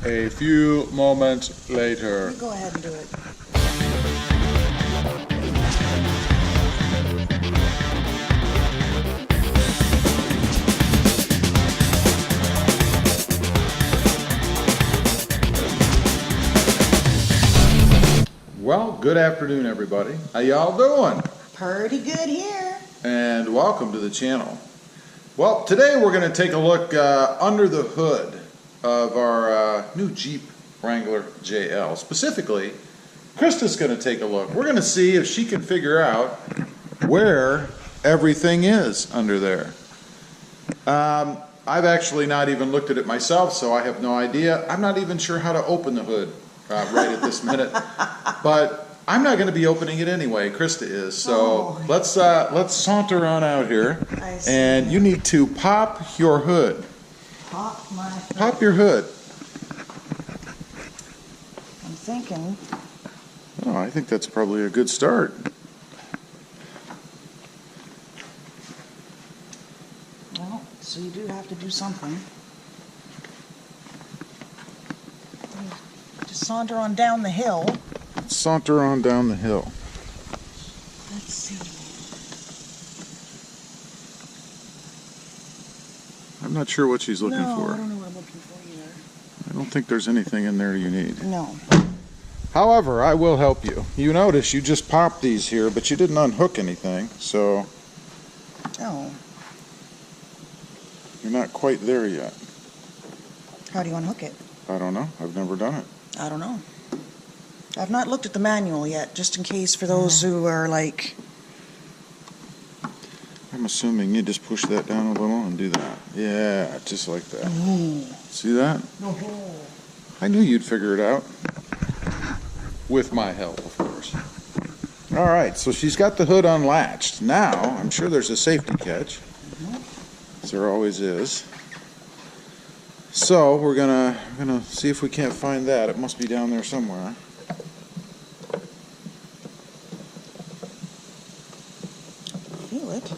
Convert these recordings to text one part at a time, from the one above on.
A few moments later. You go ahead and do it. Well, good afternoon, everybody. How y'all doing? Pretty good here. And welcome to the channel. Well, today we're going to take a look under the hood of our new Jeep Wrangler JL. Specifically, Christa's going to take a look. We're going to see if she can figure out where everything is under there. I've actually not even looked at it myself, so I have no idea. I'm not even sure how to open the hood right at this minute. But I'm not going to be opening it anyway. Christa is. So let's saunter on out here. And you need to pop your hood. Pop my hood. Pop your hood. I'm thinking. Oh, I think that's probably a good start. Well, so you do have to do something. Just saunter on down the hill. Saunter on down the hill. Let's see. I'm not sure what she's looking for. I don't know what I'm looking for either. I don't think there's anything in there you need. No. However, I will help you. You notice you just popped these here, but you didn't unhook anything, so Oh. you're not quite there yet. How do you unhook it? I don't know. I've never done it. I don't know. I've not looked at the manual yet, just in case for those who are like... I'm assuming you just push that down a little and do that. Yeah, just like that. Ooh. See that? I knew you'd figure it out. With my help, of course. Alright, so she's got the hood unlatched. Now, I'm sure there's a safety catch. As there always is. So, we're gonna see if we can't find that. It must be down there somewhere. Feel it.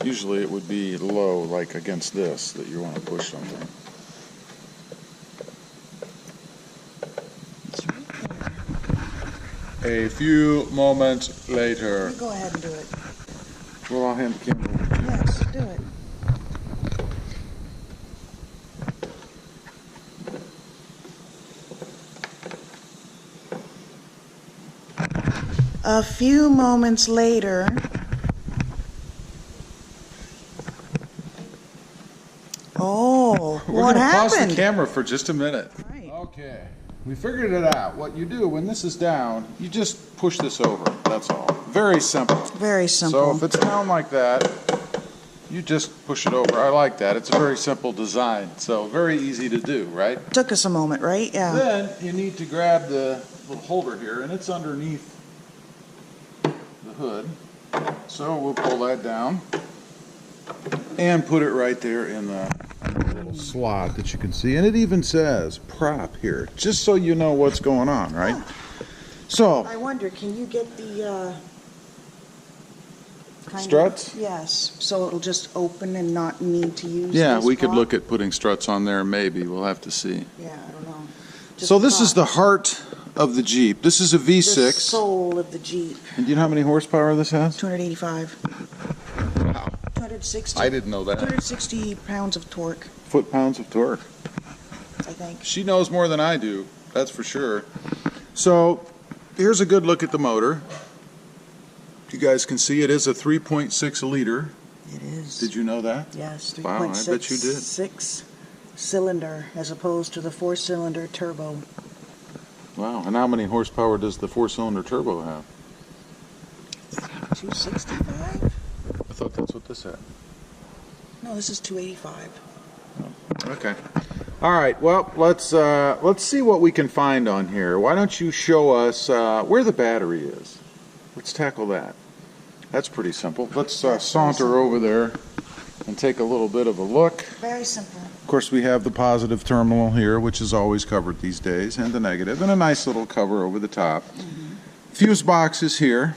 Usually it would be low, like against this, that you want to push something. It's right there. A few moments later. You go ahead and do it. Well, I'll hand the camera over to you. Yes, do it. A few moments later. Oh, We're what going to pause the happened? camera for just a minute. Right. Okay, we figured it out. What you do when this is down, you just push this over. That's all. Very simple. Very simple. So if it's down like that, you just push it over. I like that. It's a very simple design. So very easy to do, right? Took us a moment, right? Yeah. Then you need to grab the little holder here, and it's underneath the hood. So we'll pull that down and put it right there in the little slot that you can see. And it even says prop here, just so you know what's going on, right? Huh. So, I wonder, can you get the struts? Yes, so it'll just open and not need to use yeah, this we could prop? look at putting struts on there, maybe. We'll have to see. Yeah, I don't know. Just So this is the props. heart of the Jeep. This is a V6. The soul of the Jeep. And do you know how many horsepower this has? 285. Wow. 260. I didn't know that. 260 pounds of torque, Foot-pounds of torque. I think. She knows more than I do, that's for sure. So, here's a good look at the motor. You guys can see it is a 3.6 liter. It is. Did you know that? Yes, 3.6. Wow, I bet you did. 6 cylinder as opposed to the 4-cylinder turbo. Wow, and how many horsepower does the 4-cylinder turbo have? 265? I thought that's what this had. No, this is 285. Okay. All right. Well, let's see what we can find on here. Why don't you show us where the battery is? Let's tackle that. That's pretty simple. Let's saunter over there and take a little bit of a look. Very simple. Of course, we have the positive terminal here, which is always covered these days, and the negative, and a nice little cover over the top. Fuse box is here.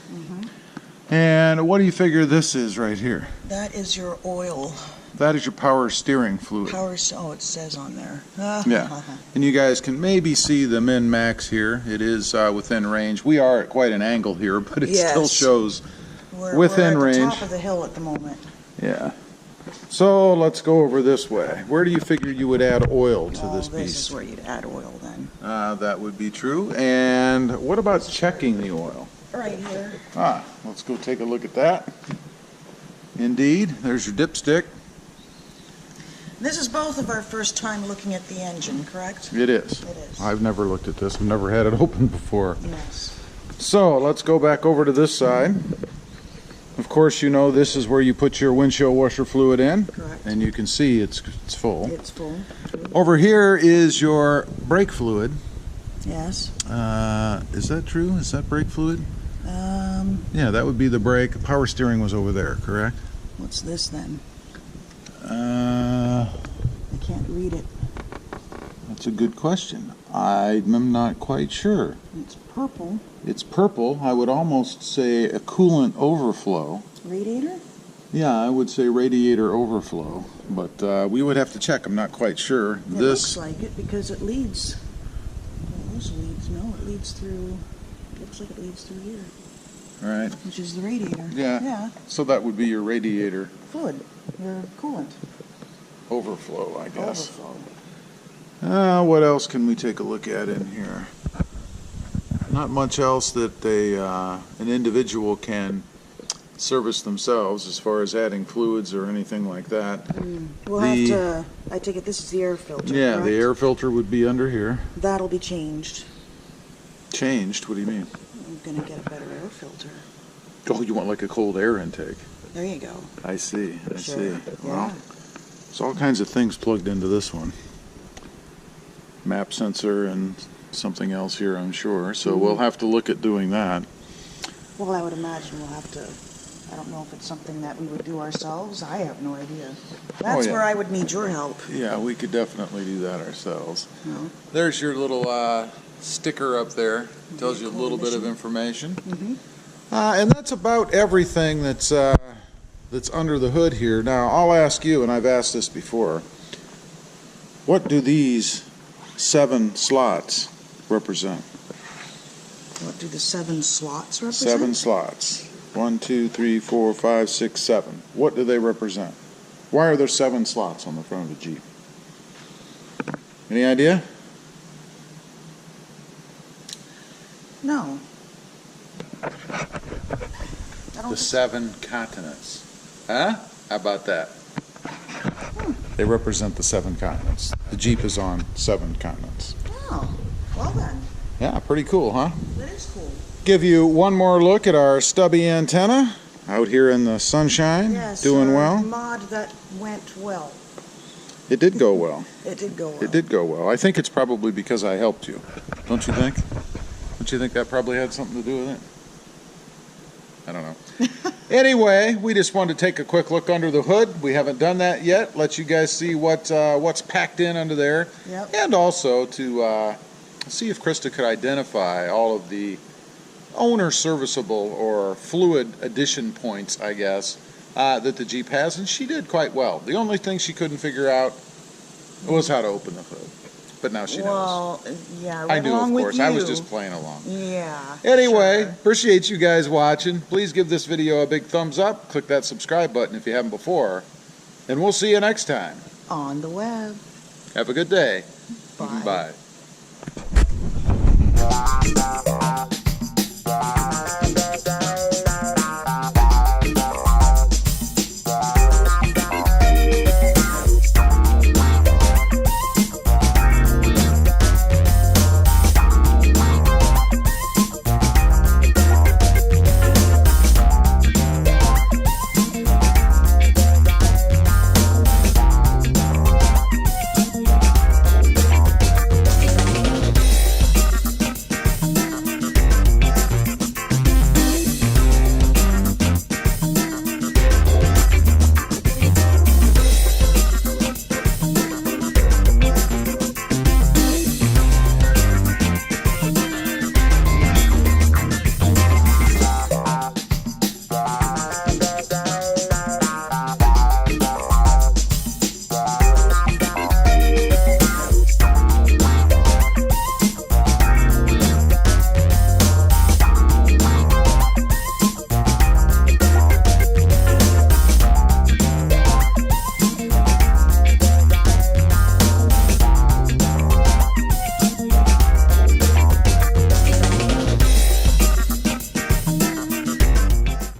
And what do you figure this is right here? That is your oil That is your power steering fluid. Oh, it says on there. Yeah. And you guys can maybe see the min-max here. It is within range. We are at quite an angle here, but it still shows within range. We're at the top of the hill at the moment. Yeah. So let's go over this way. Where do you figure you would add oil to this This beast? is where you'd add oil then. That would be true. And what about checking the oil? Right here. Let's go take a look at that. Indeed, there's your dipstick. This is both of our first time looking at the engine, correct? It is. It is. I've never looked at this. I've never had it open before. Yes. So let's go back over to this side. Of course, you know this is where you put your windshield washer fluid in. Correct. And you can see it's full. It's full. Over here is your brake fluid. Yes. Is that true? Is that brake fluid? Yeah, that would be the brake. Power steering was over there, correct? What's this then? I can't read it. That's a good question. I'm not quite sure. It's purple. It's purple. I would almost say a coolant overflow. Radiator? Yeah, I would say radiator overflow, but we would have to check. I'm not quite sure. It looks like it because it leads. Well, those leads. No, it leads through. Looks like it leads through here. Right. Which is the radiator. Yeah. Yeah. So that would be your radiator Fluid. Your coolant. overflow, I guess. Overflow. What else can we take a look at in here? Not much else that an individual can service themselves as far as adding fluids or anything like that. We'll have to, I take it this is the air filter, Yeah, correct? the air filter would be under here. That'll be changed. Changed? What do you mean? I'm going to get a better air filter. Oh, you want like a cold air intake. There you go. I see, I see. Yeah. Well, there's all kinds of things plugged into this one. Map sensor and something else here, I'm sure. So we'll have to look at doing that. Well, I would imagine we'll have to, I don't know if it's something that we would do ourselves. I have no idea. That's where I would need your help. Yeah, we could definitely do that ourselves. No. There's your little sticker up there. Tells you a little bit of information. And that's about everything that's under the hood here. Now, I'll ask you, and I've asked this before, what do these 7 slots represent? What do the 7 slots represent? 7 slots. 1, 2, 3, 4, 5, 6, 7. What do they represent? Why are there 7 slots on the front of the Jeep? Any idea? No. The 7 continents. Huh? How about that? They represent the 7 continents. The Jeep is on 7 continents. Oh, well then. Yeah, pretty cool, huh? That is cool. Give you one more look at our stubby antenna out here in the sunshine. Yes, doing well. mod that went well. It did go well. It did go well. It did go well. I think it's probably because I helped you. Don't you think? Don't you think that probably had something to do with it? I don't know. Anyway, we just wanted to take a quick look under the hood. We haven't done that yet. Let you guys see what's packed in under there. Yep. And also to see if Christa could identify all of the owner serviceable or fluid addition points, I guess, that the Jeep has, and she did quite well. The only thing she couldn't figure out was how to open the hood. But now she knows. Well, yeah, right I knew, of along with course. you. I was just playing along. Yeah. Anyway, sure. appreciate you guys watching. Please give this video a big thumbs up. Click that subscribe button if you haven't before. And we'll see you next time. On the web. Have a good day. Bye. Bye.